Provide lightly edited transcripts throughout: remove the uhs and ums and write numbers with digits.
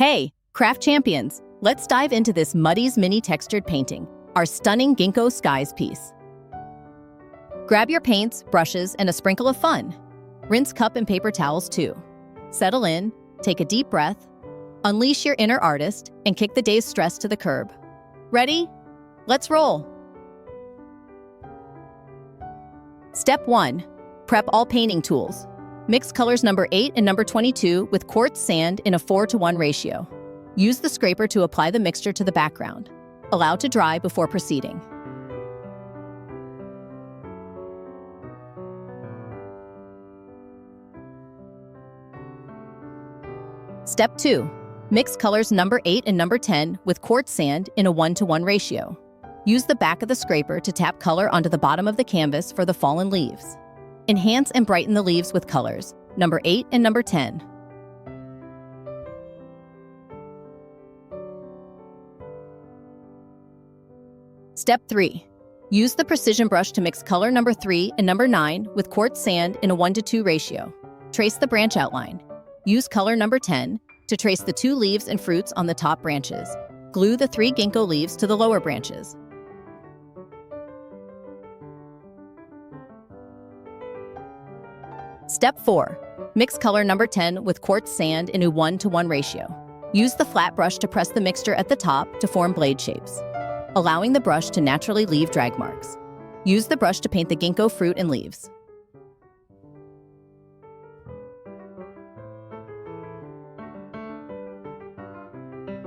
Hey, craft champions, let's dive into this Muddy's mini textured painting, our stunning Ginkgo Skies piece. Grab your paints, brushes, and a sprinkle of fun. Rinse cup and paper towels too. Settle in, take a deep breath, unleash your inner artist, and kick the day's stress to the curb. Ready? Let's roll. Step 1. Prep all painting tools. Mix colors number 8 and number 22 with quartz sand in a 4:1 ratio. Use the scraper to apply the mixture to the background. Allow to dry before proceeding. Step 2. Mix colors number 8 and number 10 with quartz sand in a 1:1 ratio. Use the back of the scraper to tap color onto the bottom of the canvas for the fallen leaves. Enhance and brighten the leaves with colors, number 8 and number 10. Step 3. Use the precision brush to mix color number 3 and number 9 with quartz sand in a 1:2 ratio. Trace the branch outline. Use color number 10 to trace the 2 leaves and fruits on the top branches. Glue the 3 ginkgo leaves to the lower branches. Step 4. Mix color number 10 with quartz sand in a 1:1 ratio. Use the flat brush to press the mixture at the top to form blade shapes, allowing the brush to naturally leave drag marks. Use the brush to paint the ginkgo fruit and leaves.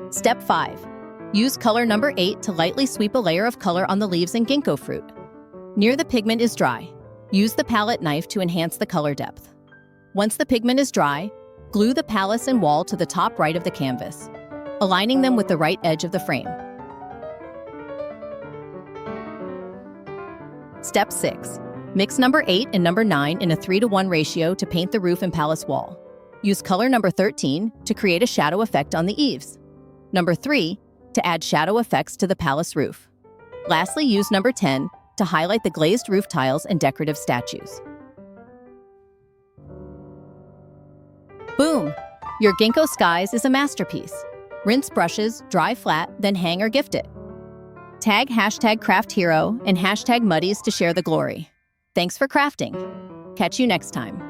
Step 5. Use color number 8 to lightly sweep a layer of color on the leaves and ginkgo fruit. Near the pigment is dry. Use the palette knife to enhance the color depth. Once the pigment is dry, glue the palette and wall to the top right of the canvas, aligning them with the right edge of the frame. Step 6. Mix number 8 and number 9 in a 3:1 ratio to paint the roof and palace wall. Use color number 13 to create a shadow effect on the eaves. Number 3 to add shadow effects to the palace roof. Lastly, use number 10 to highlight the glazed roof tiles and decorative statues. Boom! Your Ginkgo Skies is a masterpiece. Rinse brushes, dry flat, then hang or gift it. Tag #CraftHero and #Muddies to share the glory. Thanks for crafting. Catch you next time.